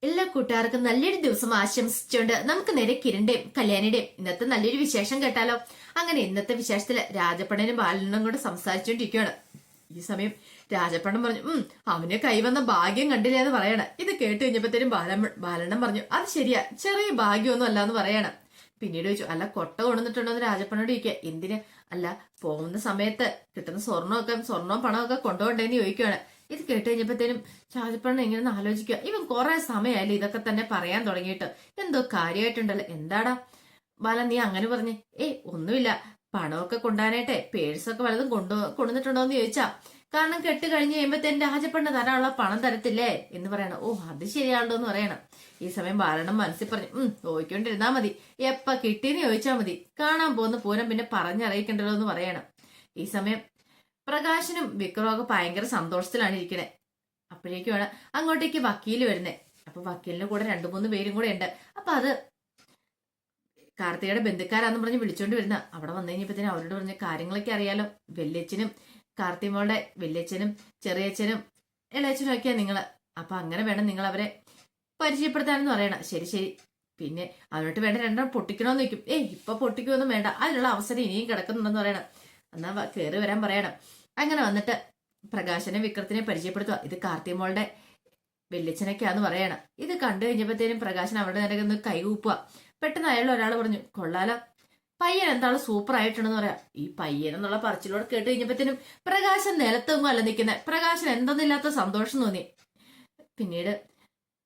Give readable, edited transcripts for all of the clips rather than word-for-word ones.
എല്ലാ കൂട്ടുകാർക്കും നല്ലൊരു ദിവസം ആശംസിച്ചുകൊണ്ട് നമുക്ക് നേരെ കിരണിന്റെയും കല്യാണിയുടെയും ഇന്നത്തെ നല്ലൊരു വിശേഷം കേട്ടാലോ. അങ്ങനെ ഇന്നത്തെ വിശേഷത്തില് രാജപ്പണ്ണനും ബാലനും കൂടെ സംസാരിച്ചുകൊണ്ടിരിക്കുകയാണ്. ഈ സമയം രാജപ്പണ്ണൻ പറഞ്ഞു, അവന് കൈവന്ന ഭാഗ്യം കണ്ടില്ല എന്ന് പറയണ. ഇത് കേട്ട് കഴിഞ്ഞപ്പോഴത്തേനും ബാലണ്ണൻ പറഞ്ഞു, അത് ശരിയാ, ചെറിയ ഭാഗ്യമൊന്നും അല്ല എന്ന് പറയണം. പിന്നീട് ചോദിച്ചു, അല്ല കൊട്ട കൊണ്ടുവന്നിട്ടുണ്ടോ എന്ന് രാജപ്പണ്ണോട് ചോദിക്കുക. എന്തിന്? അല്ല പോകുന്ന സമയത്ത് കിട്ടുന്ന സ്വർണ്ണവും പണമൊക്കെ കൊണ്ടുപോകണ്ടേന്ന് ചോദിക്കുകയാണ്. ഇത് കേട്ട് കഴിഞ്ഞപ്പോഴത്തേനും രാജപ്പണ്ണൻ ഇങ്ങനെ ആലോചിക്കുക, ഇവൻ കുറെ സമയമായാലും ഇതൊക്കെ തന്നെ പറയാൻ തുടങ്ങിയിട്ട്, എന്തോ കാര്യമായിട്ടുണ്ടല്ലോ. എന്താടാ ബാല നീ അങ്ങനെ പറഞ്ഞേ? ഒന്നുമില്ല, പണമൊക്കെ കൊണ്ടുപോകാനായിട്ടെ പേഴ്സൊക്കെ വല്ലതും കൊണ്ടുവന്നിട്ടുണ്ടോന്ന് ചോദിച്ചാ. കാരണം കെട്ട് കഴിഞ്ഞ് കഴിയുമ്പോഴത്തേനും രാജപ്പണ്ണ തരാനുള്ള പണം തരത്തില്ലേ എന്ന് പറയണം. ഓ അത് ശരിയാണല്ലോ എന്ന് പറയണം. ഈ സമയം ബാലണം മനസ്സിൽ പറഞ്ഞു, നോക്കിക്കൊണ്ടിരുന്നാ മതി, എപ്പ കിട്ടിയെന്ന് ചോദിച്ചാ മതി, കാണാൻ പോകുന്ന പൂരം പിന്നെ പറഞ്ഞറിയിക്കണ്ടല്ലോ എന്ന് പറയണം. ഈ സമയം പ്രകാശനും വിക്രമൊക്കെ ഭയങ്കര സന്തോഷത്തിലാണ് ഇരിക്കണേ. അപ്പോഴേക്കുമാണ് അങ്ങോട്ടേക്ക് വക്കീല് വരുന്നേ. അപ്പൊ വക്കീലിന്റെ കൂടെ 2-3 പേരും കൂടെ ഉണ്ട്. അപ്പൊ അത് കാർത്തികയുടെ ബന്ധുക്കാരാന്ന് പറഞ്ഞ് വിളിച്ചോണ്ട് വരുന്ന. അവിടെ വന്നു കഴിഞ്ഞപ്പോ അവരോട് പറഞ്ഞ കാര്യങ്ങളൊക്കെ അറിയാലോ. വല്യച്ഛനും കാർത്തിമോളുടെ വല്യച്ഛനും ചെറിയച്ഛനും ഇളയച്ഛനും ഒക്കെയാ നിങ്ങള്. അപ്പൊ അങ്ങനെ വേണം നിങ്ങൾ അവരെ പരിചയപ്പെടുത്താനെന്ന് പറയണം. ശരി ശരി, പിന്നെ അവരോട്ട് വേണ്ട 2 പൊട്ടിക്കണോന്ന് ചോദിക്കും. ഇപ്പൊ പൊട്ടിക്കുമൊന്നും വേണ്ട, അതിനുള്ള അവസരം ഇനിയും കിടക്കുന്നുണ്ടെന്ന് പറയണം. എന്നാ കയറി വരാൻ പറയണം. അങ്ങനെ വന്നിട്ട് പ്രകാശനെ വിക്രത്തിനെ പരിചയപ്പെടുത്തുക. ഇത് കാർത്തിമോളുടെ വല്യച്ഛനൊക്കെയാന്ന് പറയണം. ഇത് കണ്ടു കഴിഞ്ഞപ്പോഴത്തേനും പ്രകാശൻ അവരുടെ നേരെ ഒന്ന് കൈകൂപ്പുക. പെട്ടെന്ന് അയാൾ ഒരാൾ പറഞ്ഞു, കൊള്ളാലോ പയ്യൻ എന്താണ് സൂപ്പർ ആയിട്ടുണ്ടെന്ന് പറയാം. ഈ പയ്യൻ എന്നുള്ള പറച്ചിലോട് കേട്ട് കഴിഞ്ഞപ്പോഴത്തേനും പ്രകാശൻ നിലത്തൊന്നും അല്ല നിൽക്കുന്നത്. പ്രകാശൻ എന്തെന്നില്ലാത്ത സന്തോഷം തോന്നി. പിന്നീട്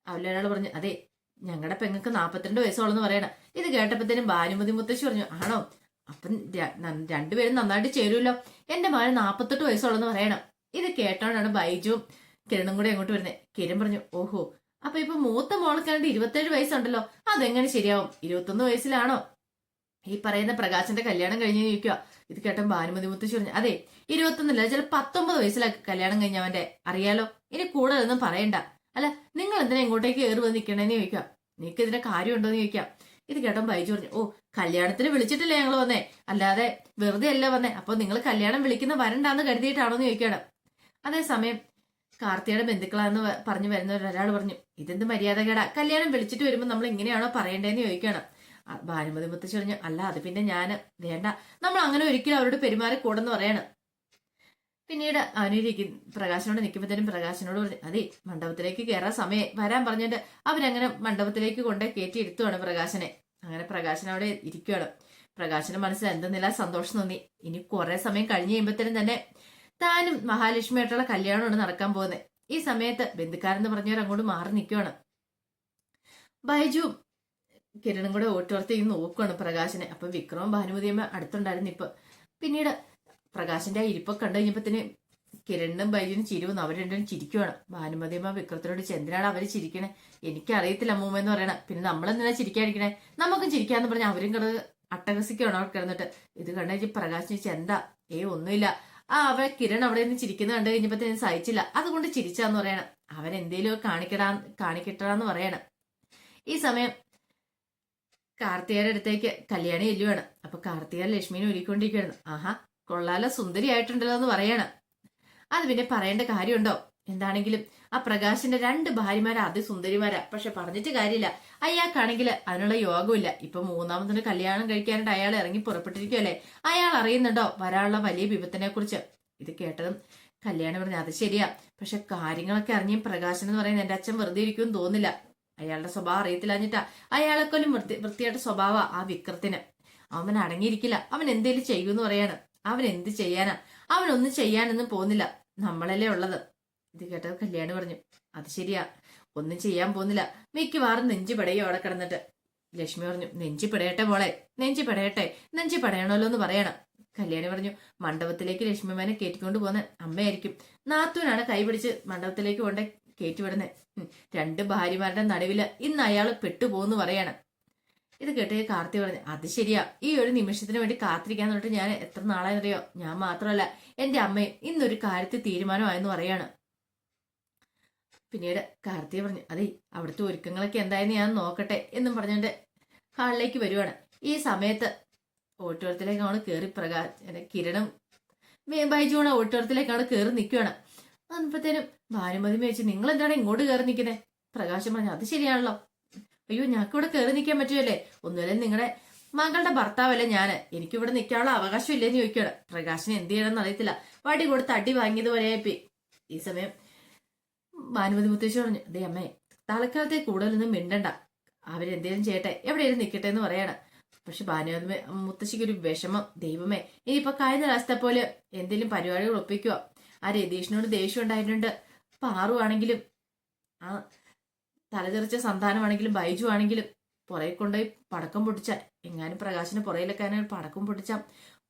അവരൊരാൾ പറഞ്ഞു, അതെ ഞങ്ങളുടെ പെങ്ങൾക്ക് 42 വയസ്സോളെന്ന് പറയണം. ഇത് കേട്ടപ്പോഴത്തേനും ഭാനുമതി മുത്തശ്ശി പറഞ്ഞു, ആണോ, അപ്പം രണ്ടുപേരും നന്നായിട്ട് ചേരുമല്ലോ. എന്റെ മകൻ 48 വയസ്സോളെന്ന് പറയണം. ഇത് കേട്ടോണ്ടാണ് ബൈജുവും കിരണും കൂടെ അങ്ങോട്ട് വരുന്നത്. കിരൺ പറഞ്ഞു, ഓഹോ, അപ്പൊ ഇപ്പൊ മൂത്ത മോൾക്കാണ്ട് 27 വയസ്സുണ്ടല്ലോ, അതെങ്ങനെ ശരിയാവും? 21 വയസ്സിലാണോ ഈ പറയുന്ന പ്രകാശന്റെ കല്യാണം കഴിഞ്ഞ് ചോദിക്കുക. ഇത് കേട്ടോ ഭാനുമതി മുത്തശ്ശി പറഞ്ഞു, അതെ 21 ചില 19 വയസ്സിലാണ് കല്യാണം കഴിഞ്ഞവന്റെ, അറിയാലോ. ഇനി കൂടുതലൊന്നും പറയണ്ട. അല്ല നിങ്ങൾ എന്തിനാ ഇങ്ങോട്ടേക്ക് കയറി വന്ന് നിൽക്കണേന്ന് ചോദിക്കുക. നിനക്ക് ഇതിന്റെ കാര്യമുണ്ടോ എന്ന് ചോദിക്കാം. ഇത് കേട്ടോ ബൈജു പറഞ്ഞു, ഓ കല്യാണത്തിന് വിളിച്ചിട്ടില്ലേ ഞങ്ങൾ വന്നേ, അല്ലാതെ വെറുതെ അല്ല വന്നേ. അപ്പൊ നിങ്ങൾ കല്യാണം വിളിക്കുന്ന വരണ്ടാന്ന് കരുതിയിട്ടാണോ എന്ന് ചോദിക്കണം. അതേസമയം കാർത്തിയുടെ ബന്ധുക്കളാന്ന് പറഞ്ഞു വരുന്ന ഒരാൾ പറഞ്ഞു, ഇതെന്ത് മര്യാദകേടാ, കല്യാണം വിളിച്ചിട്ട് വരുമ്പോൾ നമ്മൾ ഇങ്ങനെയാണോ പറയേണ്ടതെന്ന് ചോദിക്കണം. ഭാനുമതി മുത്തശ്ശി പറഞ്ഞു, അല്ല അത് പിന്നെ ഞാന് വേണ്ട, നമ്മൾ അങ്ങനെ ഒരിക്കലും അവരോട് പെരുമാറി കൂടെന്ന് പറയണം. പിന്നീട് പ്രകാശനോട് നിൽക്കുമ്പോഴത്തേനും പ്രകാശനോട് പറഞ്ഞു, അതെ മണ്ഡപത്തിലേക്ക് കയറാൻ സമയം വരാൻ പറഞ്ഞിട്ട് അവരങ്ങനെ മണ്ഡപത്തിലേക്ക് കൊണ്ടേ കയറ്റി ഇരുത്തുവാണ് പ്രകാശനെ. അങ്ങനെ പ്രകാശൻ അവിടെ ഇരിക്കുകയാണ്. പ്രകാശന്റെ മനസ്സിൽ എന്തെന്നില്ല സന്തോഷം തോന്നി. ഇനി കുറെ സമയം കഴിഞ്ഞ് കഴിയുമ്പോഴത്തേനും തന്നെ താനും മഹാലക്ഷ്മിയായിട്ടുള്ള കല്യാണമാണ് നടക്കാൻ പോകുന്നത്. ഈ സമയത്ത് ബന്ധുക്കാരെന്ന് പറഞ്ഞവർ അങ്ങോട്ട് മാറി നിൽക്കുവാണ്. ബൈജുവും കിരണും കൂടെ ഓട്ടോർത്തി നോക്കുവാണ് പ്രകാശനെ. അപ്പൊ വിക്രവും ഭാനുമതിയമ്മ അടുത്തുണ്ടായിരുന്നു ഇപ്പൊ. പിന്നീട് പ്രകാശന്റെ ആ ഇരിപ്പൊക്കെ കണ്ടു കഴിഞ്ഞപ്പത്തിന് കിരണിനും ബൈജുവിനും ചിരി വന്നു. അവർ രണ്ടും ചിരിക്കുവാണ്. ഭാനുമതിയമ്മ വിക്രത്തിനോട് എന്തിനാണ് അവര് ചിരിക്കണേ? എനിക്കറിയത്തില്ല അമ്മൂമ്മ എന്ന് പറയണ. പിന്നെ നമ്മളെന്തിനാ ചിരിക്കാതിരിക്കണേ, നമുക്കും ചിരിക്കാന്ന് പറഞ്ഞ അവരും കിടന്ന് അട്ടഹസിക്കുവാണ് അവിടെ കിടന്നിട്ട്. ഇത് കണ്ടു പ്രകാശൻ ചോദിച്ചു, എന്താ? ഒന്നുമില്ല. അവൻ കിരൺ അവിടെ നിന്ന് ചിരിക്കുന്നത് കണ്ടു കഴിഞ്ഞപ്പോ സഹിച്ചില്ല, അതുകൊണ്ട് ചിരിച്ചാന്ന് പറയണം. അവൻ എന്തേലും കാണിക്കട്ടാന്ന് പറയണം. ഈ സമയം കാർത്തികയുടെ അടുത്തേക്ക് കല്യാണി ചെല്ലുവാണ്. അപ്പൊ കാർത്തിക ലക്ഷ്മിനെ ഒരുക്കൊണ്ടിരിക്കുകയാണ്. ആഹാ കൊള്ളാല സുന്ദരി ആയിട്ടുണ്ടല്ലോ എന്ന് പറയണം. അത് പിന്നെ പറയേണ്ട കാര്യമുണ്ടോ? എന്താണെങ്കിലും ആ പ്രകാശിന്റെ 2 ഭാര്യമാരാ അതിസുന്ദരിമാരാ. പക്ഷെ പറഞ്ഞിട്ട് കാര്യമില്ല, അയാൾക്കാണെങ്കിൽ അതിനുള്ള യോഗമില്ല. ഇപ്പൊ 3ാമതിന് കല്യാണം കഴിക്കാനായിട്ട് അയാൾ ഇറങ്ങി പുറപ്പെട്ടിരിക്കുവല്ലേ. അയാൾ അറിയുന്നുണ്ടോ വരാനുള്ള വലിയ വിപത്തിനെ കുറിച്ച്? ഇത് കേട്ടതും കല്യാണം പറഞ്ഞു, അത് ശരിയാ, പക്ഷെ കാര്യങ്ങളൊക്കെ അറിഞ്ഞും പ്രകാശൻ എന്ന് പറയുന്നത് എന്റെ അച്ഛൻ വെറുതെ ഇരിക്കുമെന്ന് തോന്നില്ല. അയാളുടെ സ്വഭാവം അറിയത്തില്ലാഞ്ഞിട്ടാ. അയാളെക്കൊല്ലും വൃത്തിയായിട്ട് സ്വഭാവ ആ വിക്രത്തിന്. അവൻ അടങ്ങിയിരിക്കില്ല, അവൻ എന്തേലും ചെയ്യൂന്ന് പറയാണ്. അവൻ എന്ത് ചെയ്യാനാ? അവനൊന്നും ചെയ്യാനൊന്നും പോകുന്നില്ല, നമ്മളല്ലേ ഉള്ളത്. ഇത് കേട്ടത് കല്യാണി പറഞ്ഞു, അത് ശരിയാ, ഒന്നും ചെയ്യാൻ പോകുന്നില്ല, മിക്കവാറും നെഞ്ചു പടയോ അവിടെ കിടന്നിട്ട്. ലക്ഷ്മി പറഞ്ഞു, നെഞ്ചി പിടയട്ടെ മോളെ, നെഞ്ചി പിടയട്ടെ, നെഞ്ചി പടയണമല്ലോ എന്ന് പറയണം. കല്യാണി പറഞ്ഞു, മണ്ഡപത്തിലേക്ക് ലക്ഷ്മിമാനെ കയറ്റിക്കൊണ്ട് പോകുന്ന അമ്മയായിരിക്കും. നാത്തൂനാണ് കൈപിടിച്ച് മണ്ഡപത്തിലേക്ക് കൊണ്ട് കയറ്റിവിടുന്നത്. 2 ഭാര്യമാരുടെ നടുവില് ഇന്ന് അയാൾ പെട്ടുപോകുന്നു പറയാണ്. ഇത് കേട്ട് കാർത്തി പറഞ്ഞു, അത് ശരിയാ, ഈ ഒരു നിമിഷത്തിന് വേണ്ടി കാത്തിരിക്കാൻ തൊട്ട് ഞാൻ എത്ര നാളായെന്നറിയോ? ഞാൻ മാത്രമല്ല എന്റെ അമ്മയും ഇന്നൊരു കാര്യത്തിൽ തീരുമാനമായെന്ന് പറയാണ്. പിന്നീട് കാർത്തി പറഞ്ഞു, അതെ അവിടുത്തെ ഒരുക്കങ്ങളൊക്കെ എന്തായെന്ന് ഞാൻ നോക്കട്ടെ എന്നും പറഞ്ഞുകൊണ്ട് ഹാളിലേക്ക് വരുവാണ്. ഈ സമയത്ത് ഓട്ടോറത്തിലേക്കാണ് കയറി കിരണും ബൈജുവാണ് ഓട്ടോറത്തിലേക്കാണ് കയറി നിൽക്കുകയാണ്. അപ്പോഴത്തേനും ഭാനുമതി ചോദിച്ചു, നിങ്ങൾ എന്താണ് ഇങ്ങോട്ട് കയറി നിൽക്കുന്നത്? പ്രകാശം പറഞ്ഞു അത് ശരിയാണല്ലോ. അയ്യോ ഞങ്ങൾക്ക് ഇവിടെ കയറി നിൽക്കാൻ പറ്റുമല്ലേ? ഒന്നുമില്ല നിങ്ങളുടെ മകളുടെ ഭർത്താവല്ലേ ഞാന്, എനിക്കിവിടെ നിൽക്കാനുള്ള അവകാശം ഇല്ലെന്ന് ചോദിക്കുകയാണ്. പ്രകാശിന് എന്ത് ചെയ്യണമെന്ന് അറിയത്തില്ല. വടി കൊടുത്ത് അടി വാങ്ങിയതുപോലെയായി. ഈ സമയം ഭാനുമതി മുത്തശ്ശി പറഞ്ഞു അതേ അമ്മേ തലക്കാലത്തെ കൂടുതലൊന്നും മിണ്ടണ്ട, അവരെന്തേലും ചെയ്യട്ടെ എവിടെയും നിൽക്കട്ടെ എന്ന് പറയാണ്. പക്ഷെ ഭാനുമതി മുത്തശ്ശിക്ക് ഒരു വിഷമം. ദൈവമേ ഇനിയിപ്പൊ കഴിഞ്ഞ രാഷ്ട്രത്തെ പോലെ എന്തെങ്കിലും പരിപാടികൾ ഒപ്പിക്കുക. ആ രതീഷിനോട് ദേഷ്യം ഉണ്ടായിട്ടുണ്ട്. പാറുവാണെങ്കിലും ആ തലതെറിച്ച സന്താനമാണെങ്കിലും ബൈജു ആണെങ്കിലും പുറകെ കൊണ്ടുപോയി പടക്കം പൊട്ടിച്ച, എങ്ങാനും പ്രകാശിന് പുറയിലൊക്കെ പടക്കം പൊട്ടിച്ച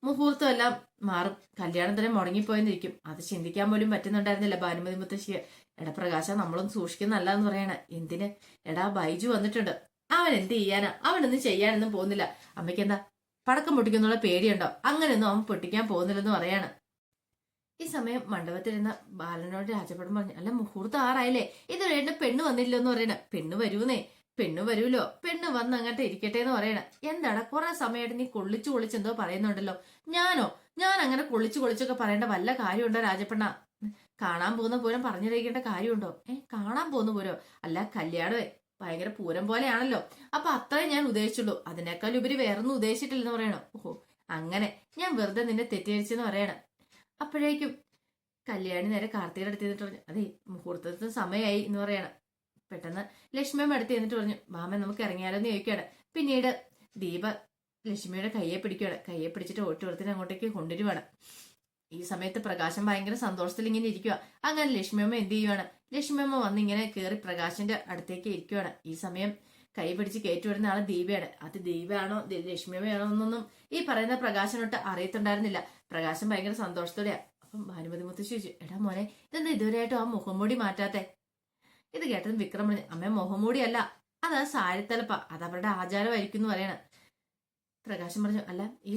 മുഹൂർത്തം എല്ലാം മാറും, കല്യാണം തന്നെ മുടങ്ങിപ്പോയെന്നിരിക്കും. അത് ചിന്തിക്കാൻ പോലും പറ്റുന്നുണ്ടായിരുന്നില്ല ഭാനുമതി മുത്തശ്ശിയെ. എടാ പ്രകാശ നമ്മളൊന്ന് സൂക്ഷിക്കുന്നല്ല എന്ന് പറയണ. എന്തിന്? എടാ ബൈജു വന്നിട്ടുണ്ട്, അവൻ എന്ത് ചെയ്യാനാ? അവനൊന്നും ചെയ്യാനൊന്നും പോകുന്നില്ല. അമ്മയ്ക്ക് എന്താ പടക്കം പൊട്ടിക്കുന്നുള്ള പേടിയുണ്ടോ? അങ്ങനെയൊന്നും അവൻ പൊട്ടിക്കാൻ പോകുന്നില്ലെന്ന് പറയാണ്. ഈ സമയം മണ്ഡപത്തിലിരുന്ന ബാലനോട് രാജപടം പറഞ്ഞു അല്ല മുഹൂർത്തം ആറായില്ലേ, ഇത് വേണ്ട പെണ്ണ് വന്നില്ലോ എന്ന് പറയണ. പെണ്ണ് വരൂന്നേ, പെണ്ണ് വരൂലോ, പെണ്ണ് വന്ന് അങ്ങോട്ട് ഇരിക്കട്ടെ എന്ന് പറയണ. എന്താടാ കുറെ സമയമായിട്ട് നീ കൊള്ളിച്ചു എന്തോ പറയുന്നുണ്ടല്ലോ. ഞാൻ അങ്ങനെ കൊള്ളിച്ചൊക്കെ പറയേണ്ട വല്ല കാര്യമുണ്ടോ രാജപ്പെണ്ണ? കാണാൻ പോകുന്ന പൂരം പറഞ്ഞിരിക്കേണ്ട കാര്യമുണ്ടോ? കാണാൻ പോകുന്ന പൂരോ? അല്ല കല്യാണമേ ഭയങ്കര പൂരം പോലെയാണല്ലോ, അപ്പൊ അത്രയും ഞാൻ ഉദ്ദേശിച്ചുള്ളൂ, അതിനേക്കാൾ ഉപരി വേറൊന്നും ഉദ്ദേശിച്ചിട്ടില്ലെന്ന് പറയണോ. ഓഹോ അങ്ങനെ, ഞാൻ വെറുതെ നിന്നെ തെറ്റിദ്ധരിച്ചെന്ന് പറയണ. അപ്പോഴേക്കും കല്യാണി നേരെ കാർത്തിയുടെ അടുത്ത് എന്നിട്ട് പറഞ്ഞു അതെ മുഹൂർത്തത്തിന് സമയമായി എന്ന് പറയണം. പെട്ടെന്ന് ലക്ഷ്മിയമ്മ അടുത്ത് എന്നിട്ട് പറഞ്ഞു മാമൻ നമുക്ക് ഇറങ്ങിയാലോ എന്ന് ചോദിക്കുകയാണ്. പിന്നീട് ദീപ ലക്ഷ്മിയുടെ കയ്യെ പിടിക്കുകയാണ്. കയ്യെ പിടിച്ചിട്ട് ഓട്ടുവരത്തിന് അങ്ങോട്ടേക്ക് കൊണ്ടുവരുവാണ്. ഈ സമയത്ത് പ്രകാശം ഭയങ്കര സന്തോഷത്തിൽ ഇങ്ങനെ ഇരിക്കുക. അങ്ങനെ ലക്ഷ്മിയമ്മ എന്ത് ചെയ്യുവാണ്, ലക്ഷ്മിയമ്മ വന്ന് ഇങ്ങനെ കയറി പ്രകാശിന്റെ അടുത്തേക്ക് ഇരിക്കുവാണ്. ഈ സമയം കൈ പിടിച്ച് കയറ്റി വരുന്ന ആള് ദീപയാണ്. അത് ദീപയാണോ ലക്ഷ്മിയമ്മയാണോ എന്നൊന്നും ഈ പറയുന്ന പ്രകാശനോട്ട് അറിയത്തുണ്ടായിരുന്നില്ല. പ്രകാശം ഭയങ്കര സന്തോഷത്തോടെയാ. അപ്പം ഭാനുമതി മുത്തശ്ശി ചോദിച്ചു എടാ മോനെ ഇതെന്താ ഇതുവരെയായിട്ടും ആ മുഖംമൂടി മാറ്റാത്തെ? ഇത് കേട്ടതും വിക്രം പറഞ്ഞു അമ്മ മുഖംമൂടി അല്ല, അതാ സാരിത്തലപ്പ, അത് അവരുടെ ആചാരമായിരിക്കും എന്ന് പറയണ. പ്രകാശം പറഞ്ഞു അല്ല ഈ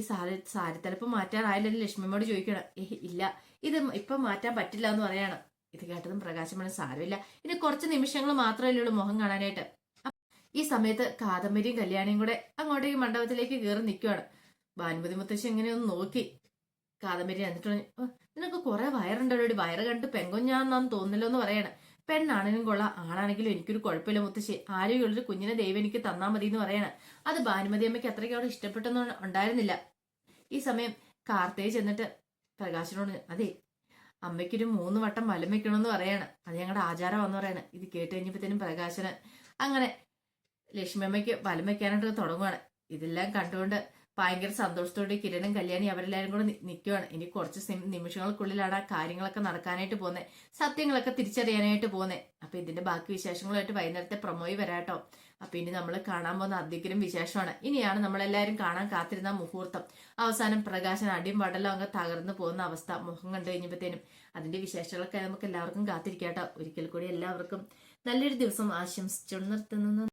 സാരിത്തലപ്പ് മാറ്റാറായില്ലെന്ന് ലക്ഷ്മിയോട് ചോദിക്കണം. ഇല്ല ഇത് ഇപ്പം മാറ്റാൻ പറ്റില്ല എന്ന് പറയാണ്. ഇത് കേട്ടതും പ്രകാശം പറഞ്ഞു സാരമില്ല, ഇനി കുറച്ച് നിമിഷങ്ങൾ മാത്രമല്ലേ ഉള്ളൂ മുഖം കാണാനായിട്ട്. ഈ സമയത്ത് കാദംബരിയും കല്യാണിയും കൂടെ അങ്ങോട്ടേക്ക് മണ്ഡപത്തിലേക്ക് കയറി നിൽക്കുവാണ്. ഭാനുമതി മുത്തശ്ശി ഇങ്ങനെ ഒന്ന് നോക്കി കാദംബരി എന്നിട്ട് പറഞ്ഞു നിനക്ക് കുറെ വയറുണ്ടല്ലോ, വയറ് കണ്ടിട്ട് പെങ്കൊഞ്ഞാന്നാന്ന് തോന്നില്ലോ എന്ന് പറയണ. പെണ്ണാണെങ്കിലും കൊള്ളാം ആണാണെങ്കിലും എനിക്കൊരു കുഴപ്പമില്ല മുത്തശ്ശി, ആരോഗ്യമുള്ളൊരു കുഞ്ഞിനെ ദൈവം എനിക്ക് തന്നാ മതി എന്ന് പറയണ. അത് ഭാനുമതി അമ്മയ്ക്ക് അത്രയ്ക്ക് അവിടെ ഇഷ്ടപ്പെട്ടൊന്നും ഉണ്ടായിരുന്നില്ല. ഈ സമയം കാർത്തേജ് ചെന്നിട്ട് പ്രകാശനോട് അതെ അമ്മയ്ക്കൊരു 3 വട്ടം വലം വെക്കണമെന്ന് പറയാണ്, അത് ഞങ്ങളുടെ ആചാരമാണെന്ന് പറയണ. ഇത് കേട്ട് കഴിഞ്ഞപ്പോഴത്തേനും പ്രകാശന് അങ്ങനെ ലക്ഷ്മി അമ്മയ്ക്ക് വലം വെക്കാനായിട്ട് തുടങ്ങുവാണ്. ഇതെല്ലാം കണ്ടുകൊണ്ട് ഭയങ്കര സന്തോഷത്തോടെ കിരണും കല്യാണി അവരെല്ലാരും കൂടെ നിൽക്കുവാണ്. ഇനി കുറച്ച് നിമിഷങ്ങൾക്കുള്ളിലാണ് ആ കാര്യങ്ങളൊക്കെ നടക്കാനായിട്ട് പോകുന്നത്, സത്യങ്ങളൊക്കെ തിരിച്ചറിയാനായിട്ട് പോകുന്നത്. അപ്പൊ ഇതിന്റെ ബാക്കി വിശേഷങ്ങളുമായിട്ട് വൈകുന്നേരത്തെ പ്രൊമോയി വരാട്ടോ. അപ്പൊ ഇനി നമ്മൾ കാണാൻ പോകുന്ന അധികം വിശേഷമാണ്. ഇനിയാണ് നമ്മളെല്ലാരും കാണാൻ കാത്തിരുന്ന മുഹൂർത്തം. അവസാനം പ്രകാശൻ അടിയും വടലും അങ്ങ് തകർന്നു പോകുന്ന അവസ്ഥ മുഖം കണ്ടു കഴിഞ്ഞപ്പോഴത്തേനും. അതിന്റെ വിശേഷങ്ങളൊക്കെ നമുക്ക് എല്ലാവർക്കും കാത്തിരിക്കാട്ടോ. ഒരിക്കൽ കൂടി എല്ലാവർക്കും നല്ലൊരു ദിവസം ആശംസിച്ചു നിർത്തുന്നു.